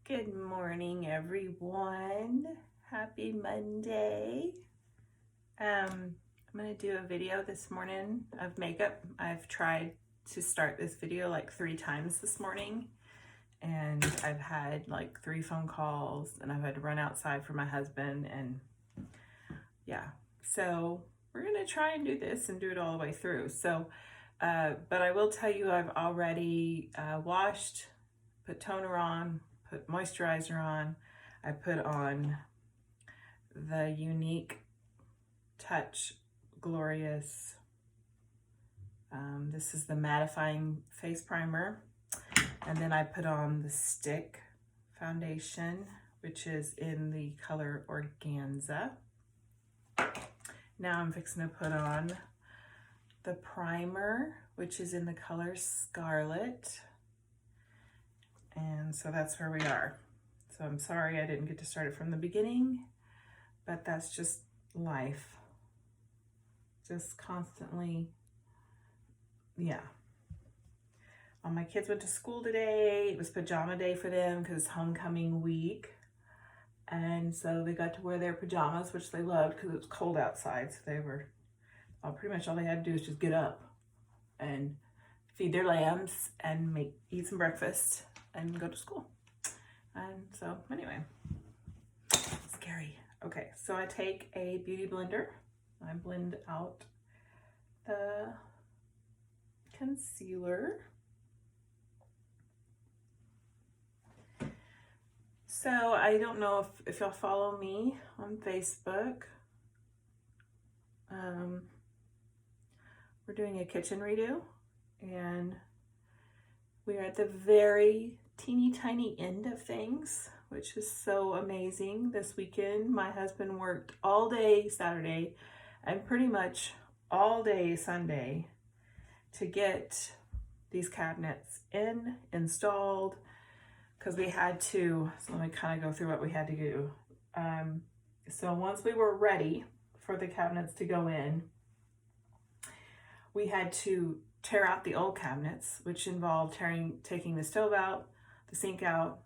Good morning, everyone. Happy Monday. I'm going to do a video this morning of makeup. I've tried to start this video like 3 times this morning, and I've had like 3 phone calls, and I've had to run outside for my husband, and yeah. So we're going to try and do this and do it all the way through. So, but I will tell you, I've already washed, put toner on, put moisturizer on. I put on the Younique Touch Glorious. This is the mattifying face primer. And then I put on the stick foundation, which is in the color Organza. Now I'm fixing to put on the primer, which is in the color Scarlet. And so that's where we are. So I'm sorry I didn't get to start it from the beginning, but that's just life. Just constantly, yeah. All my kids went to school today. It was pajama day for them because it's homecoming week. And so they got to wear their pajamas, which they loved because it was cold outside. So they were, pretty much all they had to do is just get up and feed their lambs and eat some breakfast and go to school. And so anyway, scary. Okay, so I take a beauty blender. I blend out the concealer. So I don't know if y'all follow me on Facebook. We're doing a kitchen redo, and we are at the very teeny tiny end of things, which is so amazing. This weekend, my husband worked all day Saturday and pretty much all day Sunday to get these cabinets installed, because we had to. So let me kind of go through what we had to do. So once we were ready for the cabinets to go in, we had to tear out the old cabinets, which involved taking the stove out, the sink out,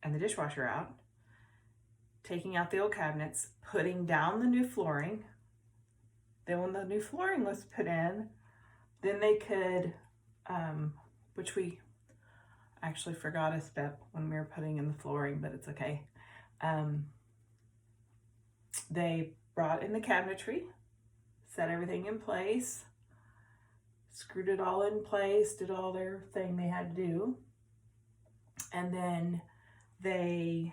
and the dishwasher out, taking out the old cabinets, putting down the new flooring. Then when the new flooring was put in, then they could, which we actually forgot a step when we were putting in the flooring, but it's okay. They brought in the cabinetry, set everything in place, screwed it all in place, did all their thing they had to do. And then they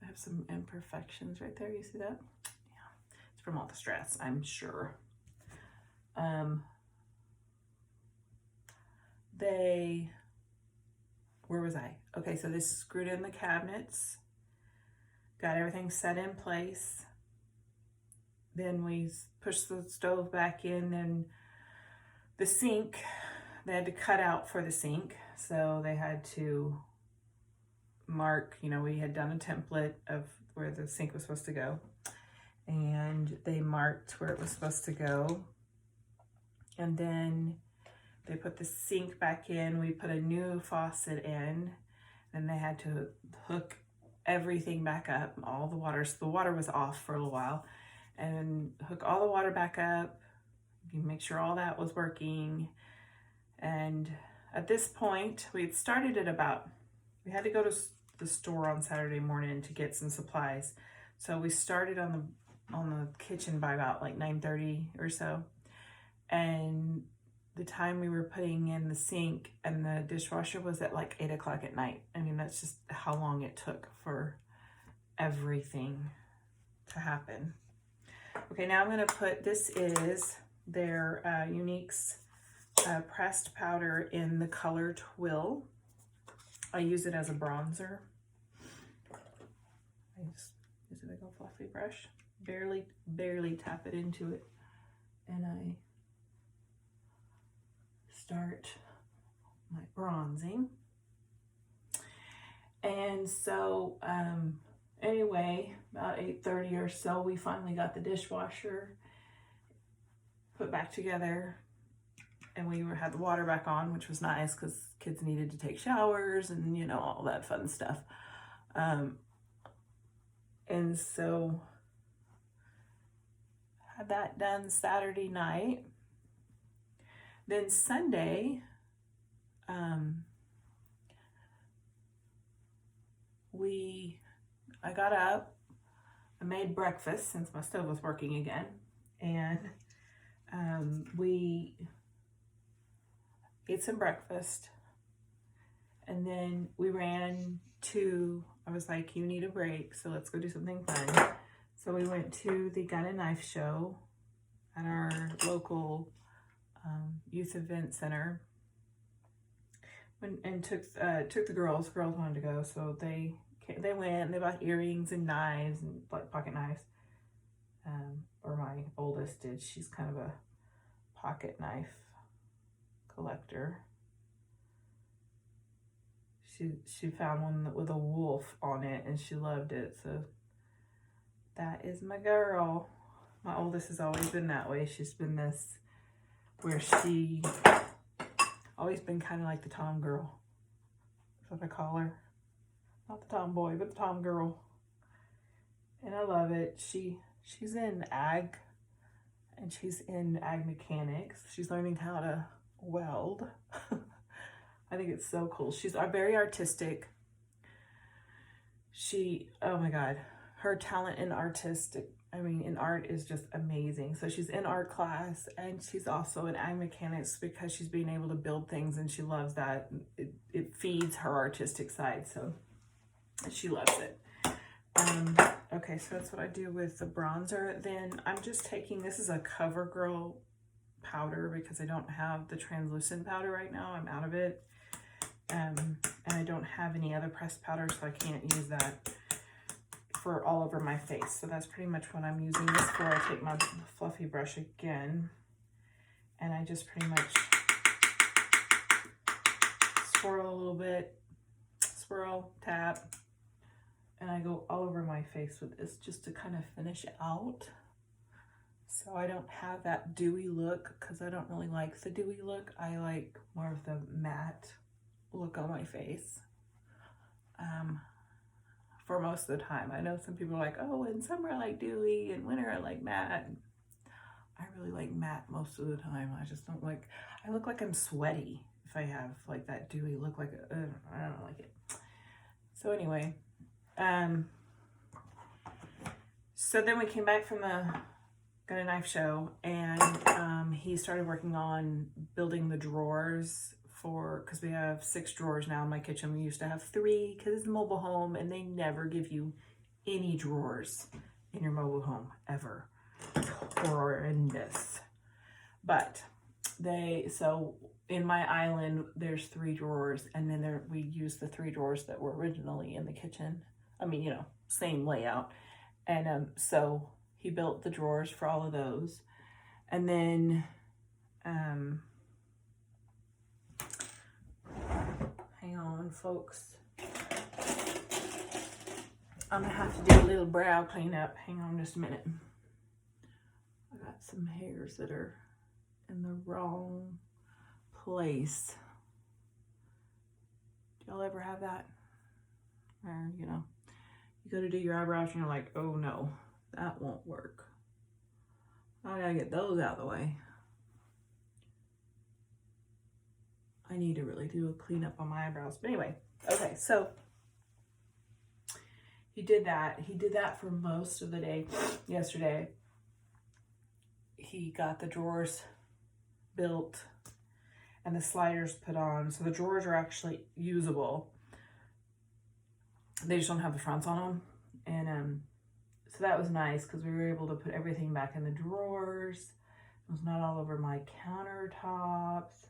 have some imperfections right there. You see that? Yeah, it's from all the stress, I'm sure. Where was I? Okay, so they screwed in the cabinets, got everything set in place. Then we pushed the stove back in, and the sink, they had to cut out for the sink. So they had to mark, we had done a template of where the sink was supposed to go, and they marked where it was supposed to go. And then they put the sink back in. We put a new faucet in, and they had to hook everything back up, all the water. So the water was off for a little while, and hook all the water back up. You make sure all that was working. And at this point, we had started at we had to go to the store on Saturday morning to get some supplies. So we started on the kitchen by about like 9:30 or so. And the time we were putting in the sink and the dishwasher was at like 8 o'clock at night. I mean, that's just how long it took for everything to happen. Okay, now I'm gonna put, this is their Younique's pressed powder in the color Twill. I use it as a bronzer. I just use a big old fluffy brush, barely tap it into it, and I start my bronzing. And so anyway, about 8:30 or so, we finally got the dishwasher put back together, and we had the water back on, which was nice because kids needed to take showers and all that fun stuff. And so had that done Saturday night. Then Sunday, I got up, I made breakfast since my stove was working again, and we ate some breakfast, and then we ran to, I was like, you need a break, so let's go do something fun. So we went to the gun and knife show at our local youth event center, and took the girls. Girls wanted to go, so they went, and they bought earrings and knives and like pocket knives. Or my oldest did. She's kind of a pocket knife collector. She found one with a wolf on it, and she loved it. So that is my girl. My oldest has always been that way. She's been this, where she always been kind of like the Tom girl. That's what I call her. Not the Tom boy, but the Tom girl. And I love it. She's in ag, and she's in ag mechanics. She's learning how to weld. I think it's so cool. She's very artistic. Oh my God, her talent in art is just amazing. So she's in art class, and she's also in ag mechanics because she's being able to build things, and she loves that. It feeds her artistic side, so she loves it. Okay, so that's what I do with the bronzer. Then I'm just taking, this is a CoverGirl powder because I don't have the translucent powder right now. I'm out of it. And I don't have any other pressed powder, so I can't use that for all over my face. So that's pretty much what I'm using this for. I take my fluffy brush again, and I just pretty much swirl a little bit, swirl, tap, and I go all over my face with this just to kind of finish out. So I don't have that dewy look, because I don't really like the dewy look. I like more of the matte look on my face for most of the time. I know some people are like, oh, in summer I like dewy, in winter I like matte. I really like matte most of the time. I just don't like, I look like I'm sweaty if I have like that dewy look, like I don't like it. So anyway, so then we came back from the gun and knife show, and he started working on building the drawers because we have 6 drawers now in my kitchen. We used to have 3 because it's a mobile home, and they never give you any drawers in your mobile home ever. It's horrendous. But so in my island, there's 3 drawers, and then we use the 3 drawers that were originally in the kitchen. I mean, you know, same layout. And so he built the drawers for all of those. And then hang on, folks. I'm gonna have to do a little brow cleanup. Hang on just a minute. I got some hairs that are in the wrong place. Do y'all ever have that? Where, you know, you go to do your eyebrows and you're like, oh no, that won't work. I gotta get those out of the way. I need to really do a cleanup on my eyebrows. But anyway, okay, so he did that. He did that for most of the day yesterday. He got the drawers built and the sliders put on. So the drawers are actually usable. They just don't have the fronts on them. And so that was nice because we were able to put everything back in the drawers. It was not all over my countertops.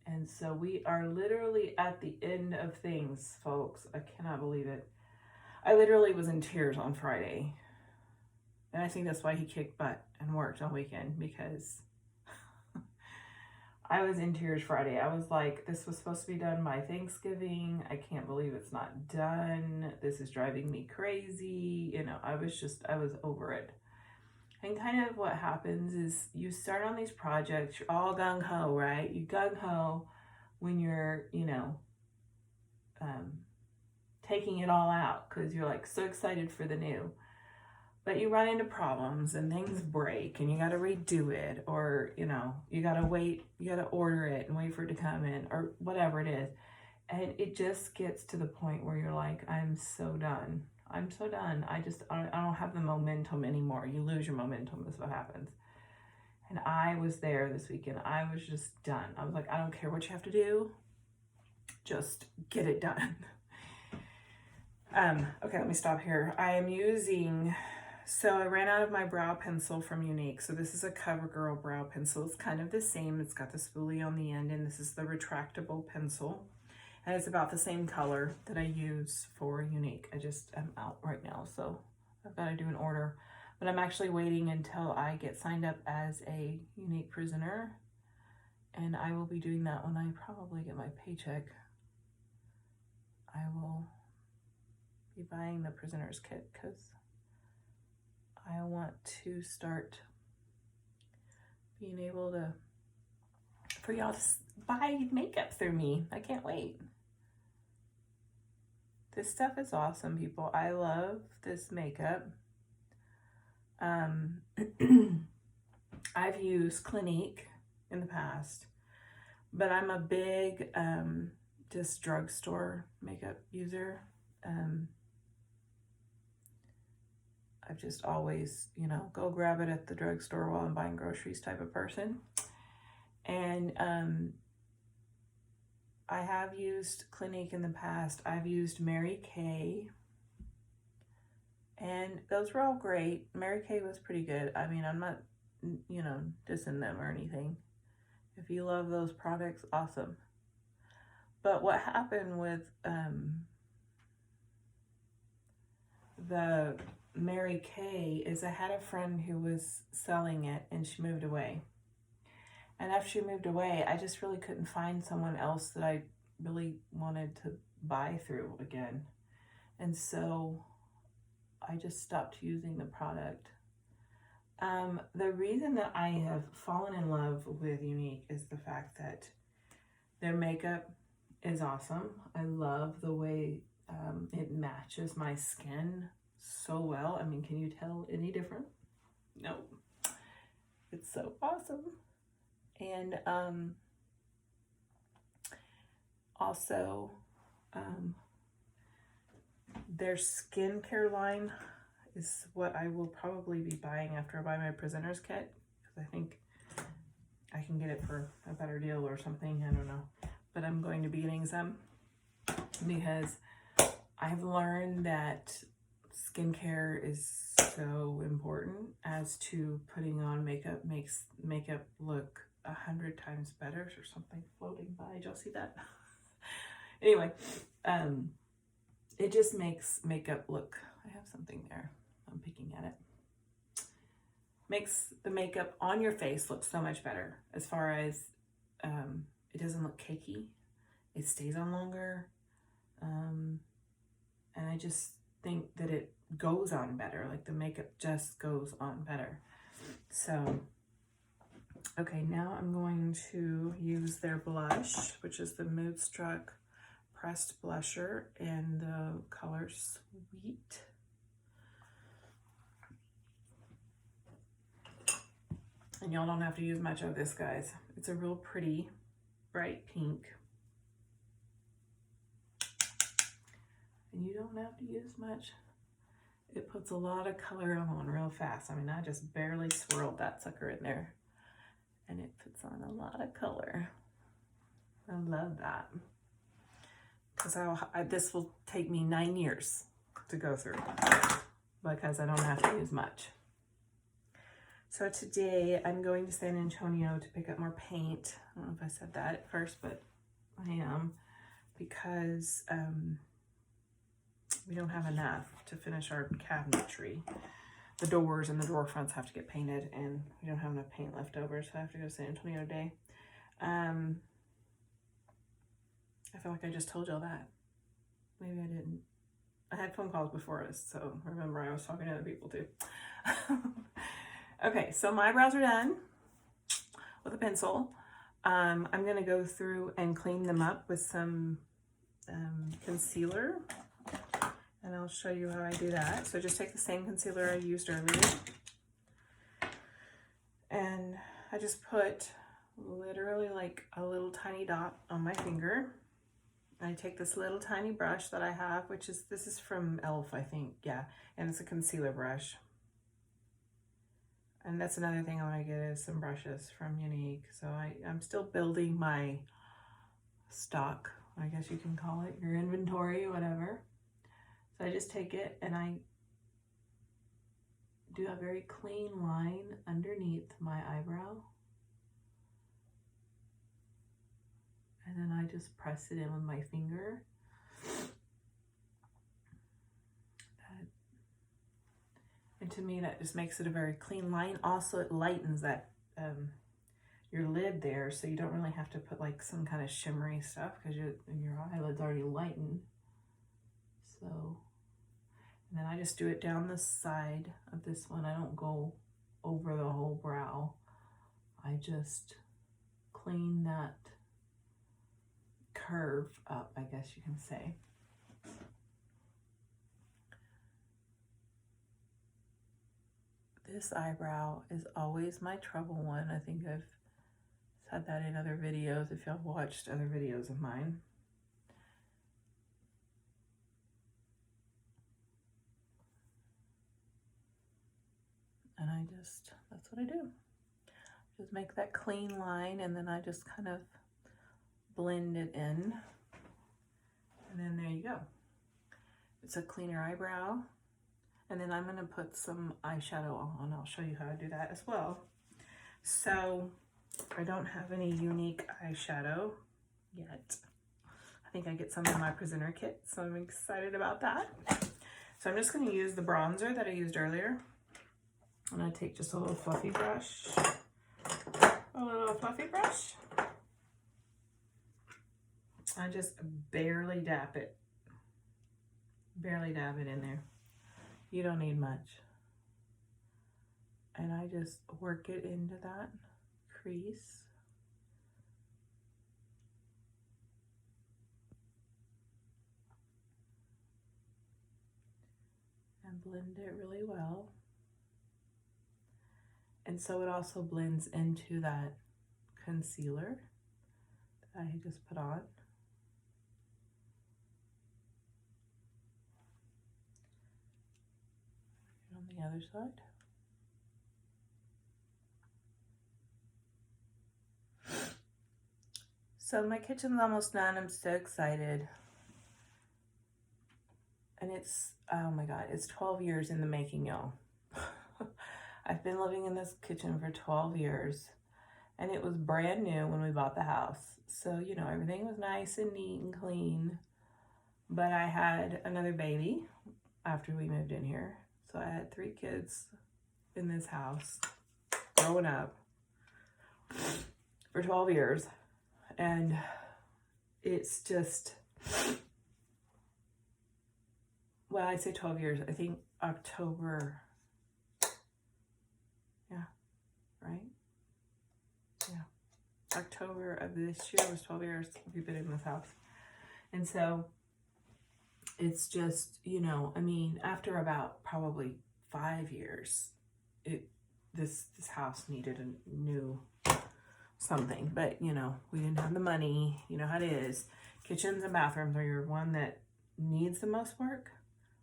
And so we are literally at the end of things, folks. I cannot believe it. I literally was in tears on Friday. And I think that's why he kicked butt and worked all weekend, because I was in tears Friday. I was like, this was supposed to be done by Thanksgiving. I can't believe it's not done. This is driving me crazy. You know, I was over it. And kind of what happens is you start on these projects, you're all gung-ho, right? You gung-ho when you're, you know, taking it all out because you're like so excited for the new. But you run into problems and things break and you got to redo it, or, you know, you got to wait, you got to order it and wait for it to come in, or whatever it is. And it just gets to the point where you're like, I'm so done. I'm so done. I don't have the momentum anymore. You lose your momentum is what happens. And I was there this weekend. I was just done. I was like, I don't care what you have to do. Just get it done. Okay, let me stop here. I am using... So I ran out of my brow pencil from Younique. So this is a CoverGirl brow pencil. It's kind of the same. It's got the spoolie on the end, and this is the retractable pencil. And it's about the same color that I use for Younique. I just am out right now, so I've got to do an order. But I'm actually waiting until I get signed up as a Younique prisoner. And I will be doing that when I probably get my paycheck. I will be buying the prisoner's kit because I want to start being able to, for y'all to buy makeup through me. I can't wait. This stuff is awesome, people. I love this makeup. I've used Clinique in the past, but I'm a big just drugstore makeup user. I've just always, you know, go grab it at the drugstore while I'm buying groceries type of person. And I have used Clinique in the past. I've used Mary Kay. And those were all great. Mary Kay was pretty good. I mean, I'm not, you know, dissing them or anything. If you love those products, awesome. But what happened with the Mary Kay is I had a friend who was selling it and she moved away. And after she moved away, I just really couldn't find someone else that I really wanted to buy through again. And so I just stopped using the product. The reason that I have fallen in love with Younique is the fact that their makeup is awesome. I love the way it matches my skin so well. I mean, can you tell any different? No. It's so awesome. And also their skincare line is what I will probably be buying after I buy my prisoner's kit, because I think I can get it for a better deal or something. I don't know, but I'm going to be getting some because I've learned that skincare is so important as to putting on makeup makes makeup look 100 times better. Or something floating by. Did y'all see that? Anyway, it just makes makeup look, I have something there, I'm picking at it. Makes the makeup on your face look so much better, as far as it doesn't look cakey, it stays on longer, and I just think that it goes on better, like the makeup just goes on better. So, okay, now I'm going to use their blush, which is the Moodstruck Pressed Blusher in the color Sweet. And y'all don't have to use much of this, guys. It's a real pretty, bright pink. And you don't have to use much. It puts a lot of color on real fast. I mean, I just barely swirled that sucker in there. And it puts on a lot of color. I love that. Because this will take me 9 years to go through, because I don't have to use much. So today I'm going to San Antonio to pick up more paint. I don't know if I said that at first, but I am, because we don't have enough to finish our cabinetry. The doors and the door fronts have to get painted, and we don't have enough paint left over, so I have to go to San Antonio today. I feel like I just told y'all that. Maybe I didn't. I had phone calls before this, so remember I was talking to other people too. Okay, so my brows are done with a pencil. I'm going to go through and clean them up with some concealer, and I'll show you how I do that. So just take the same concealer I used earlier, and I just put literally like a little tiny dot on my finger. I take this little tiny brush that I have, which is, this is from e.l.f. I think, yeah, and it's a concealer brush. And that's another thing I want to get is some brushes from Younique. So I'm still building my stock, I guess you can call it, your inventory, whatever. So I just take it and I do a very clean line underneath my eyebrow. And then I just press it in with my finger. And to me, that just makes it a very clean line. Also, it lightens that your lid there, so you don't really have to put like some kind of shimmery stuff because your eyelid's already lightened. So, and then I just do it down the side of this one. I don't go over the whole brow. I just clean that curve up, I guess you can say. This eyebrow is always my trouble one. I think I've said that in other videos if y'all watched other videos of mine. And that's what I do. Just make that clean line, and then I just kind of blend it in. And then there you go. It's a cleaner eyebrow. And then I'm gonna put some eyeshadow on. I'll show you how to do that as well. So I don't have any Younique eyeshadow yet. I think I get some in my presenter kit, so I'm excited about that. So I'm just gonna use the bronzer that I used earlier. I'm gonna take just a little fluffy brush. I just barely dab it. Barely dab it in there. You don't need much. And I just work it into that crease. And blend it really well. And so it also blends into that concealer that I just put on. On the other side. So my kitchen's almost done. I'm so excited. And it's, oh my God, it's 12 years in the making, y'all. I've been living in this kitchen for 12 years, and it was brand new when we bought the house. So, you know, everything was nice and neat and clean. But I had another baby after we moved in here. So I had 3 kids in this house growing up for 12 years. And it's just, well, I'd say 12 years. I think October, yeah, right? Yeah. October of this year was 12 years we've been in this house. And so it's just, you know, I mean, after about probably 5 years, this house needed a new something. But, you know, we didn't have the money. You know how it is. Kitchens and bathrooms are your one that needs the most work,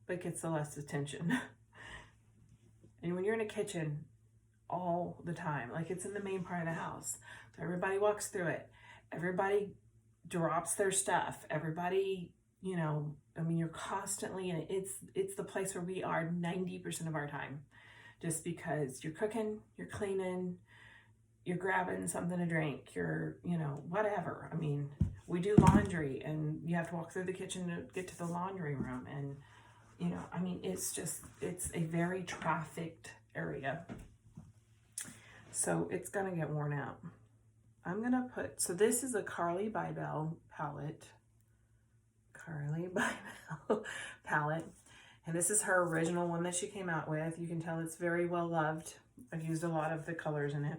but gets the less attention. And when you're in a kitchen all the time, like it's in the main part of the house, so everybody walks through it. Everybody drops their stuff. Everybody, you know, I mean, you're constantly in it. It's the place where we are 90% of our time, just because you're cooking, you're cleaning, you're grabbing something to drink, you're, you know, whatever. I mean, we do laundry and you have to walk through the kitchen to get to the laundry room. And, you know, I mean, it's a very trafficked area. So it's gonna get worn out. I'm gonna put, so this is a Carly Bybel palette. Carly Bybel palette. And this is her original one that she came out with. You can tell it's very well loved. I've used a lot of the colors in it.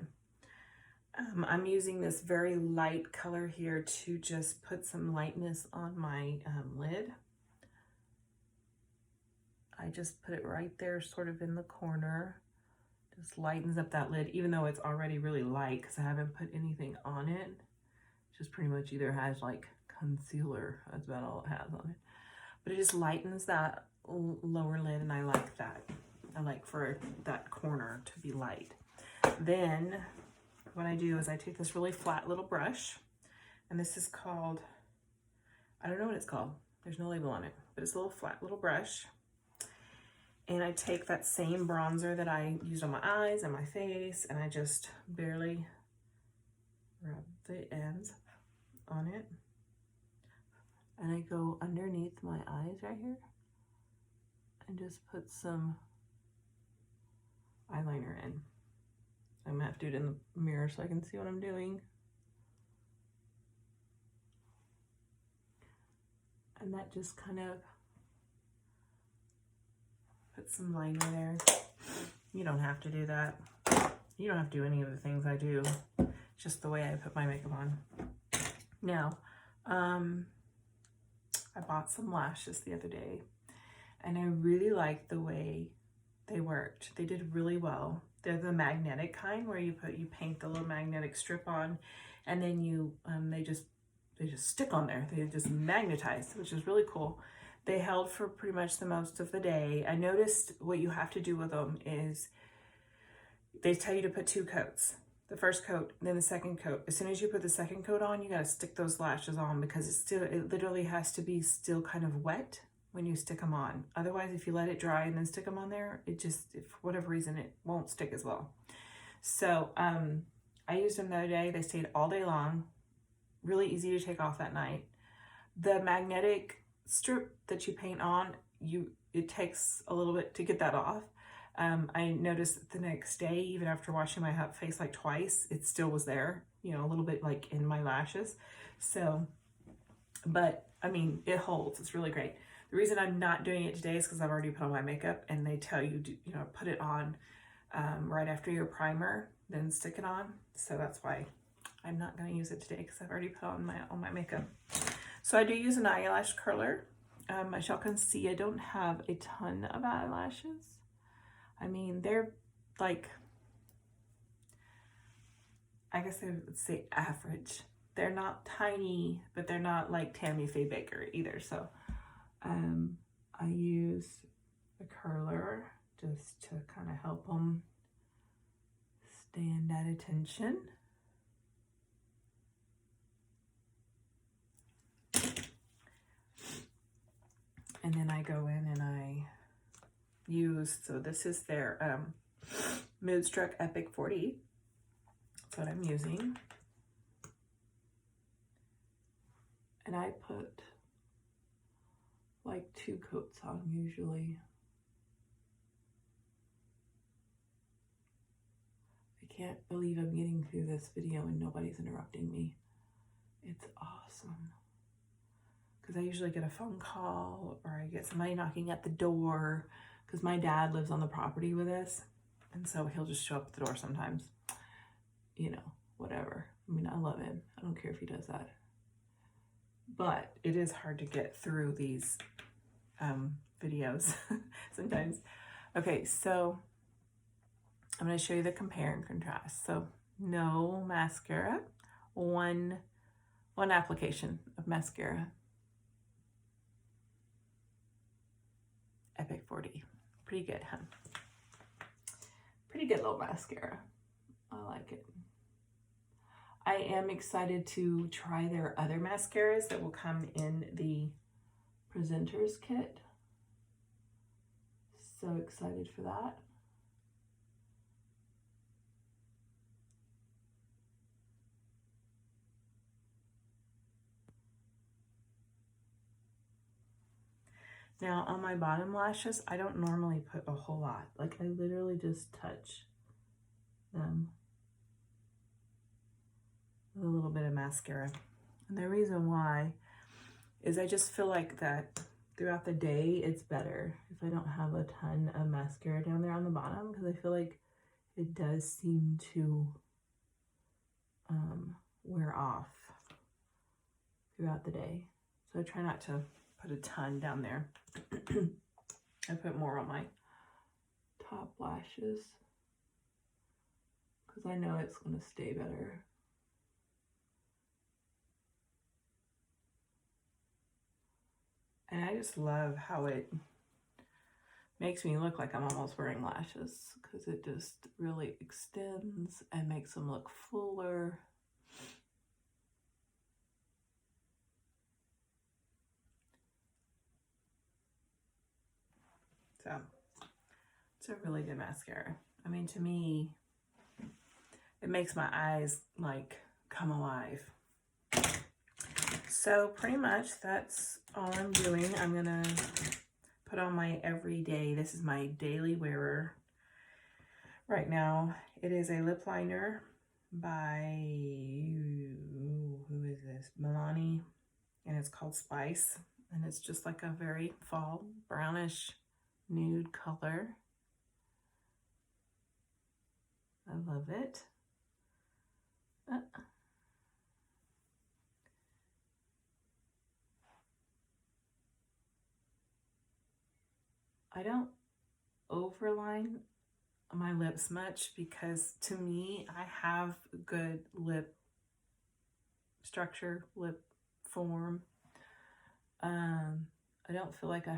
I'm using this very light color here to just put some lightness on my lid. I just put it right there, sort of in the corner. Just lightens up that lid, even though it's already really light because I haven't put anything on it. Just pretty much either has like concealer, that's about all it has on it. But it just lightens that lower lid, and I like that. I like for that corner to be light. Then what I do is I take this really flat little brush, and this is called, I don't know what it's called. There's no label on it, but it's a little flat little brush. And I take that same bronzer that I used on my eyes and my face, and I just barely rub the ends on it. And I go underneath my eyes right here and just put some eyeliner in. I'm gonna have to do it in the mirror so I can see what I'm doing. And that just kind of put some liner there. You don't have to do that. You don't have to do any of the things I do. It's just the way I put my makeup on. Now, I bought some lashes the other day, and I really liked the way they worked. They did really well. They're the magnetic kind where you paint the little magnetic strip on, and then you they just stick on there. They just magnetize, which is really cool. They held for pretty much the most of the day. I noticed what you have to do with them is they tell you to put 2 coats. The first coat, then the second coat. As soon as you put the second coat on, you gotta stick those lashes on because it literally has to be still kind of wet when you stick them on. Otherwise, if you let it dry and then stick them on there, it just, for whatever reason, it won't stick as well. So I used them the other day. They stayed all day long. Really easy to take off that night. The magnetic strip that you paint on, it takes a little bit to get that off. I noticed the next day, even after washing my face like twice, it still was there, you know, a little bit like in my lashes. So, but I mean, it holds. It's really great. The reason I'm not doing it today is because I've already put on my makeup, and they tell you to, you know, put it on right after your primer, then stick it on. So that's why I'm not going to use it today, because I've already put on my makeup. So I do use an eyelash curler. As y'all can see, I don't have a ton of eyelashes. I mean, they're like, I guess I would say average. They're not tiny, but they're not like Tammy Faye Baker either. So I use the curler just to kind of help them stand at attention. And then I go in and I use, so this is their Moodstruck Epic 40. That's what I'm using. And I put like 2 coats on usually. I can't believe I'm getting through this video and nobody's interrupting me. It's awesome. Because I usually get a phone call or I get somebody knocking at the door, because my dad lives on the property with us, and so he'll just show up at the door sometimes. You know, whatever. I mean, I love him. I don't care if he does that. But it is hard to get through these videos sometimes. Okay, so I'm going to show you the compare and contrast. So no mascara, one application of mascara. Epic 40. Pretty good, huh? Pretty good little mascara. I like it. I am excited to try their other mascaras that will come in the presenters kit. So excited for that. Now on my bottom lashes, I don't normally put a whole lot. Like I literally just touch them with a little bit of mascara. And the reason why is I just feel like that throughout the day, it's better if I don't have a ton of mascara down there on the bottom, because I feel like it does seem to wear off throughout the day. So I try not to put a ton down there. I put more on my top lashes because I know it's going to stay better. And I just love how it makes me look like I'm almost wearing lashes because it just really extends and makes them look fuller. So it's a really good mascara. I mean, to me, it makes my eyes like come alive. So pretty much that's all I'm doing. I'm gonna put on my everyday, this is my daily wearer right now. It is a lip liner by, who is this? Milani, and it's called Spice. And it's just like a very fall brownish nude color. I love it. I don't overline my lips much because to me, I have good lip structure, lip form. I don't feel like I